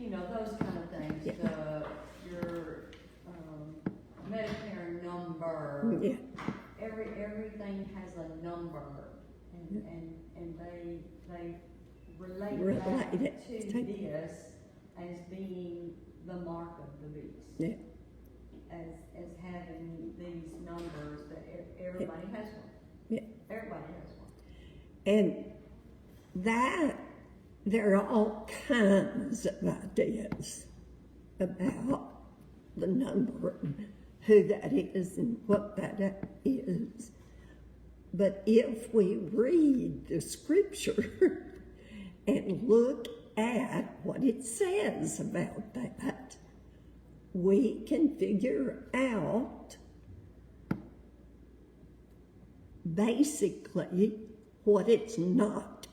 those kind of things, your Medicare number, everything has a number, and they relate that to this as being the mark of the beast, as having these numbers that everybody has one. Everybody has one. And that there are all kinds of ideas about the number, who that is and what that is. But if we read the scripture and look at what it says about that, we can figure out basically what it's not.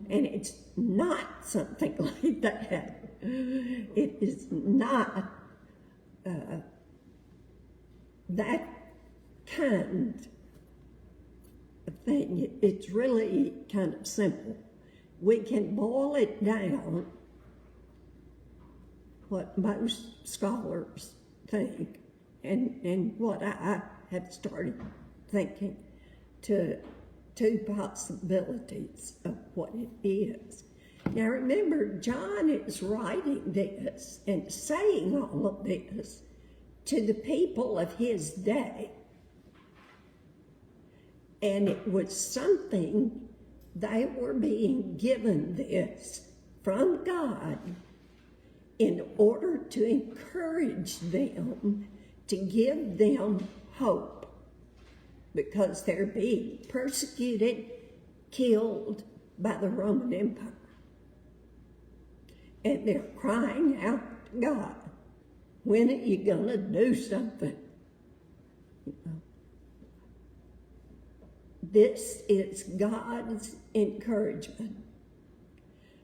And it's not something like that. It is not that kind of thing. It's really kind of simple. We can boil it down, what most scholars think, and what I have started thinking, to two possibilities of what it is. Now remember, John is writing this and saying all of this to the people of his day. And it was something, they were being given this from God in order to encourage them, to give them hope, because they're being persecuted, killed by the Roman Empire. And they're crying out to God, when are you going to do something? This is God's encouragement.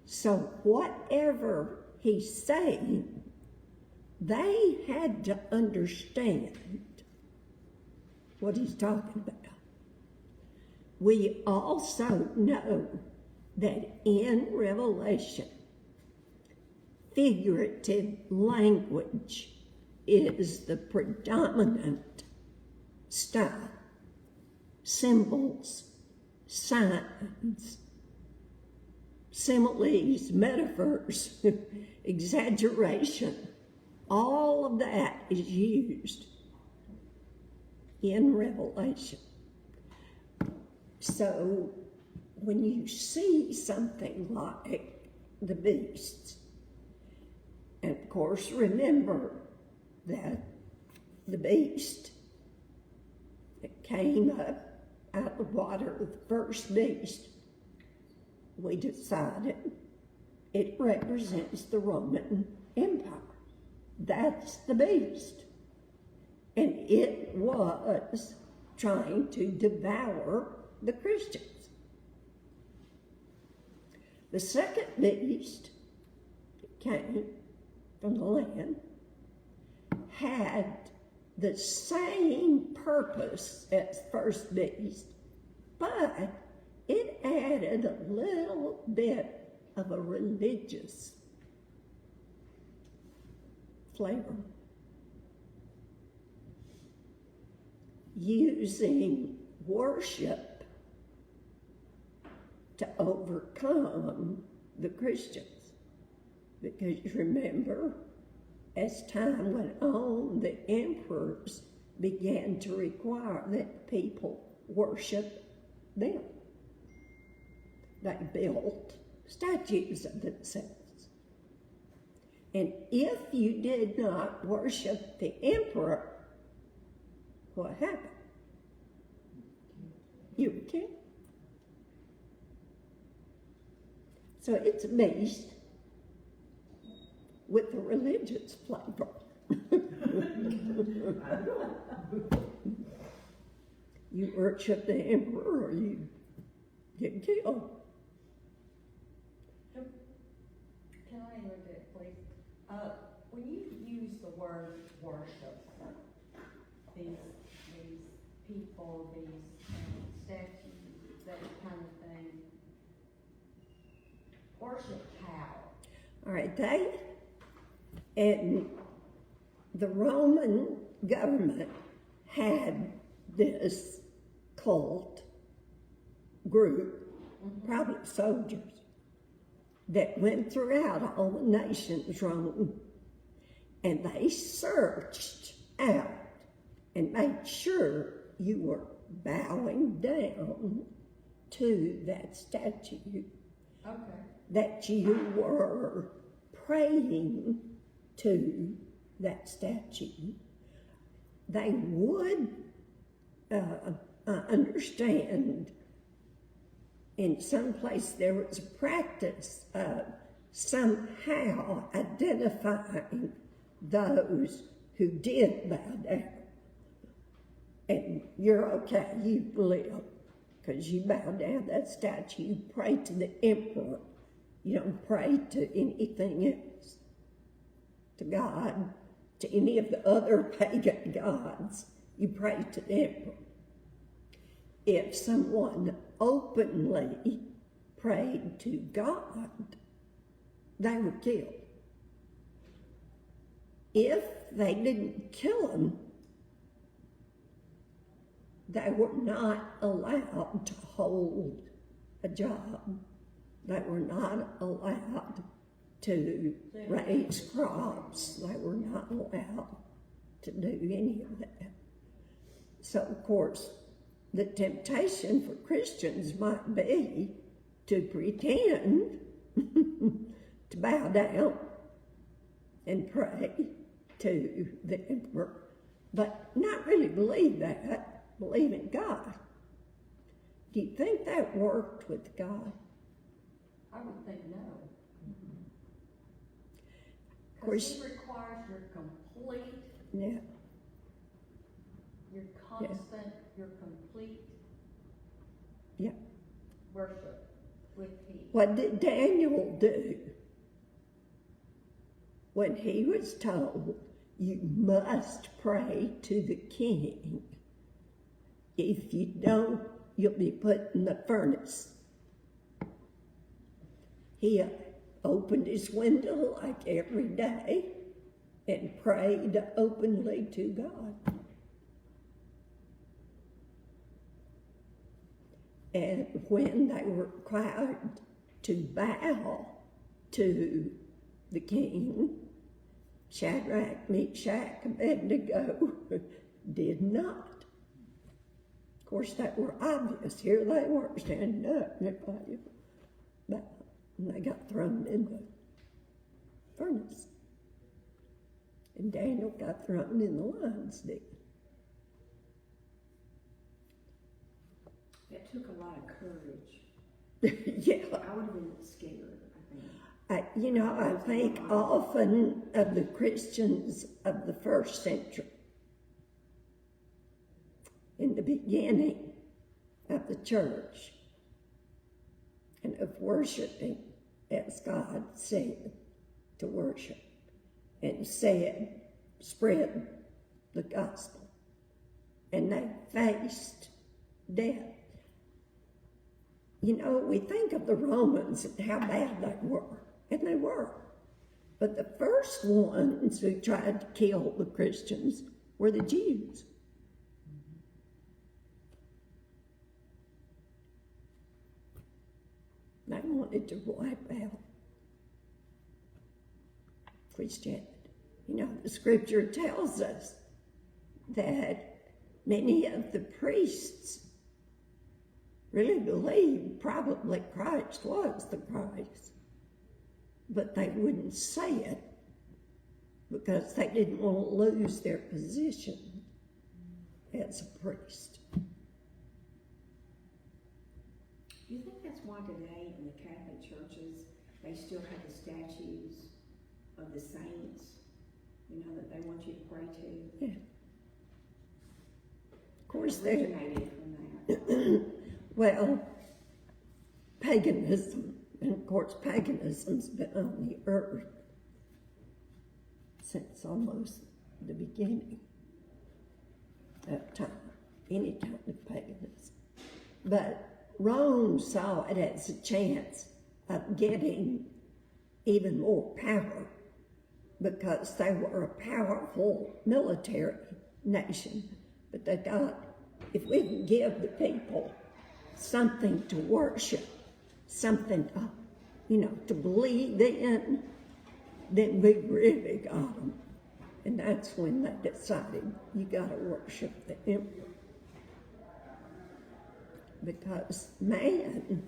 So whatever he's saying, they had to understand what he's talking about. We also know that in Revelation, figurative language is the predominant style. Symbols, signs, similes, metaphors, exaggeration, all of that is used in Revelation. So when you see something like the beasts, and of course remember that the beast that came up out of the water, the first beast, we decided it represents the Roman Empire. That's the beast. And it was trying to devour the Christians. The second beast that came from the land had the same purpose as first beast, but it added a little bit of a religious flavor, using worship to overcome the Christians. Because remember, as time went on, the emperors began to require that people worship them. They built statues of themselves. And if you did not worship the emperor, what happened? You were killed. So it's a beast with a religious flavor. You worship the emperor or you get killed. Can I interject, please? When you use the word worship, these people, these statues, that kind of thing, worship how? All right, and the Roman government had this cult group, probably soldiers, that went throughout all the nations Rome, and they searched out and made sure you were bowing down to that statue, Okay. that you were praying to that statue. They would understand in some place there was a practice of somehow identifying those who did bow down. And you're okay, you live, because you bow down that statue, you pray to the emperor. You don't pray to anything else, to God, to any of the other pagan gods. You pray to the emperor. If someone openly prayed to God, they were killed. If they didn't kill him, they were not allowed to hold a job. They were not allowed to raise crops. They were not allowed to do any of that. So, of course, the temptation for Christians might be to pretend to bow down and pray to the emperor, but not really believe that, believe in God. Do you think that worked with God? I would think no. Of course, Because he requires your complete, yeah, your constant, your complete yeah. worship with him. What did Daniel do when he was told, you must pray to the king? If you don't, you'll be put in the furnace. He opened his window like every day and prayed openly to God. And when they were required to bow to the king, Shadrach, Meshach, and Abednego did not. Of course, that were obvious. Here they were standing up, and they got thrown in the furnace. And Daniel got thrown in the lion's den. That took a lot of courage. Yeah. I would have been scared, I think. I think often of the Christians of the first century, in the beginning of the church, and of worshiping as God said to worship, and said, spread the gospel. And they faced death. We think of the Romans and how bad they were, and they were. But the first ones who tried to kill the Christians were the Jews. They wanted to wipe out Christianity. The scripture tells us that many of the priests really believed probably Christ was the Christ, but they wouldn't say it because they didn't want to lose their position as a priest. Do you think that's why today in the Catholic churches they still have the statues of the saints, that they want you to pray to? Yeah. Of course, they originated from that. well, paganism, and of course paganism's been on the earth since almost the beginning of time, any kind of paganism. But Rome saw it as a chance of getting even more power because they were a powerful military nation. But they thought, if we can give the people something to worship, something to, to believe in, then we really got them. And that's when they decided, you got to worship the emperor. Because man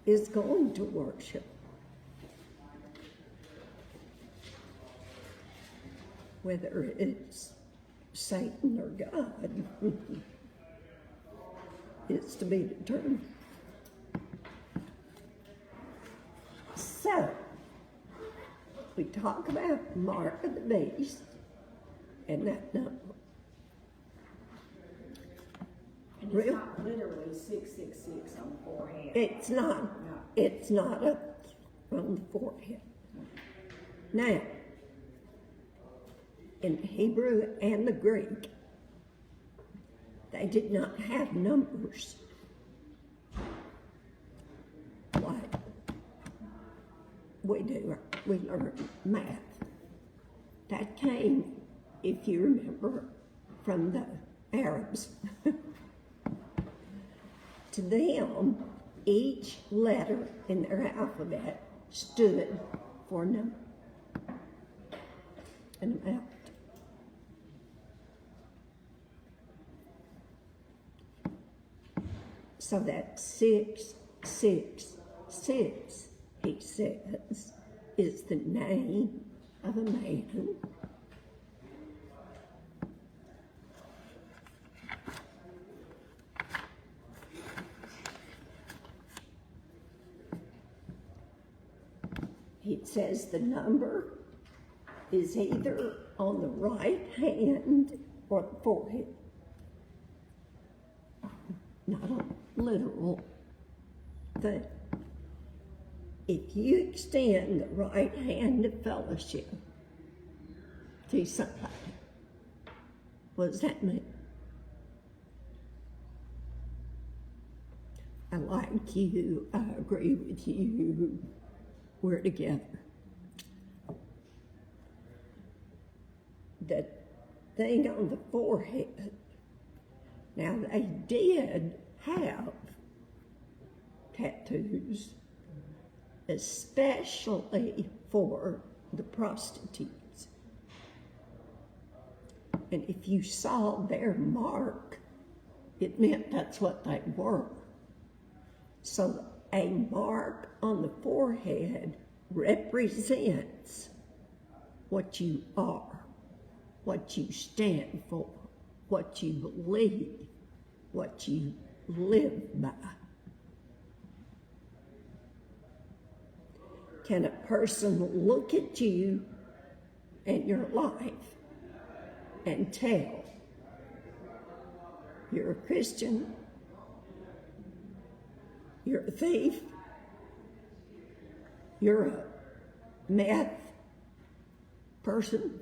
is going to worship. Whether it's Satan or God, it's to be determined. So, we talk about the mark of the beast and that number. And it's not literally 666 on the forehead. It's not. No. It's not up on the forehead. Now, in Hebrew and the Greek, they did not have numbers like we do. We learn math. That came, if you remember, from the Arabs. To them, each letter in their alphabet stood for a number, an amount. So that 666, he says, is the name of a man It says the number is either on the right hand or the forehead. Not a literal thing. If you extend the right hand of fellowship to somebody, what does that mean? I like you, I agree with you, we're together. The thing on the forehead, now they did have tattoos, especially for the prostitutes. And if you saw their mark, it meant that's what they were. So a mark on the forehead represents what you are, what you stand for, what you believe, what you live by. Can a person look at you and your life and tell you're a Christian, you're a thief, you're a meth person?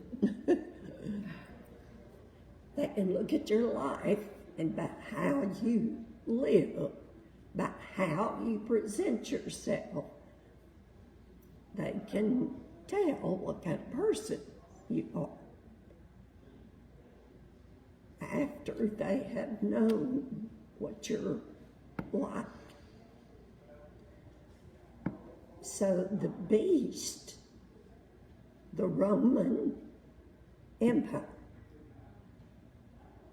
They can look at your life and by how you live, by how you present yourself, they can tell what kind of person you are after they have known what you're like. So the beast, the Roman Empire,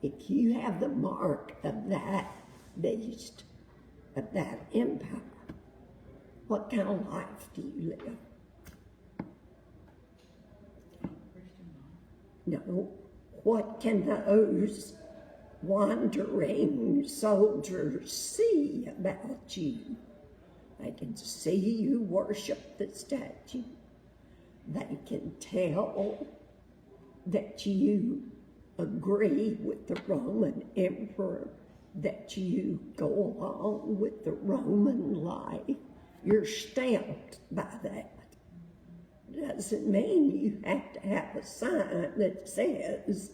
if you have the mark of that beast, of that empire, what kind of life do you live? No, what can those wandering soldiers see about you? They can see you worship the statue. They can tell that you agree with the Roman emperor, that you go along with the Roman life. You're stamped by that. Doesn't mean you have to have a sign that says,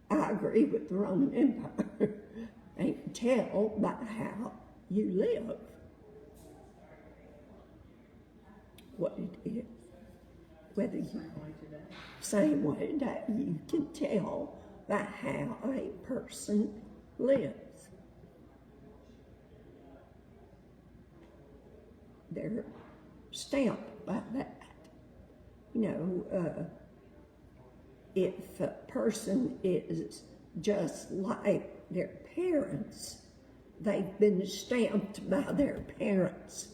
I agree with the Roman Empire. They can tell by how you live. what it is. Whether you, Same way today. same way that you can tell by how a person lives. They're stamped by that. You know, if a person is just like their parents, they've been stamped by their parents.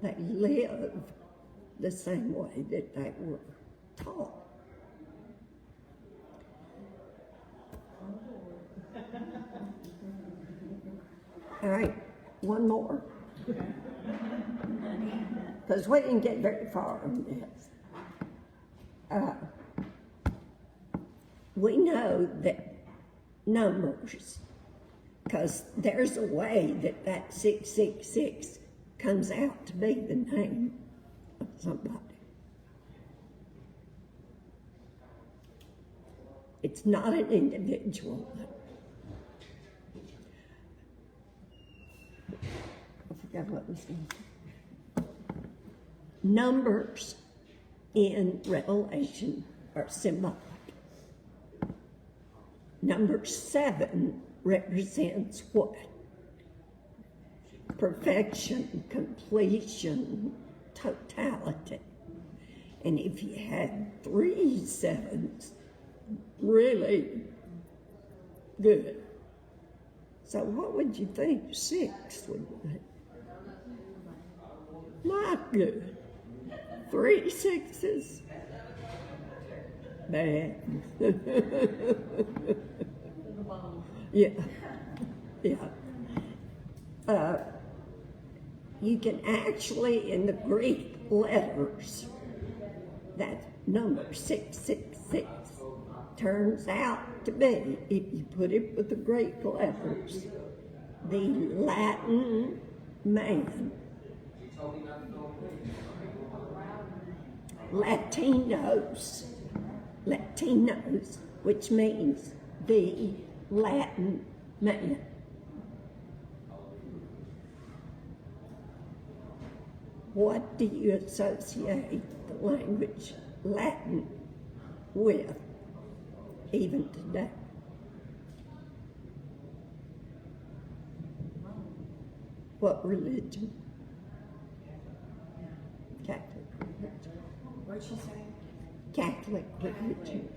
They live the same way that they were taught. All right, one more. Because we didn't get very far on this. We know that numbers, because there's a way that that 666 comes out to be the name of somebody. It's not an individual. I forgot what was going to say. Numbers in Revelation are symbolic. Number 7 represents what? Perfection, completion, totality. And if you had 3 7s, really good. So what would you think 6 would be? Not good. 3 6s, bad. Yeah, yeah. You can actually, in the Greek letters, that number 666 turns out to be, if you put it with the Greek letters, the Latin man. Latinos, which means the Latin man. What do you associate the language Latin with, even today? What religion? Catholic religion. What'd she say? Catholic religion.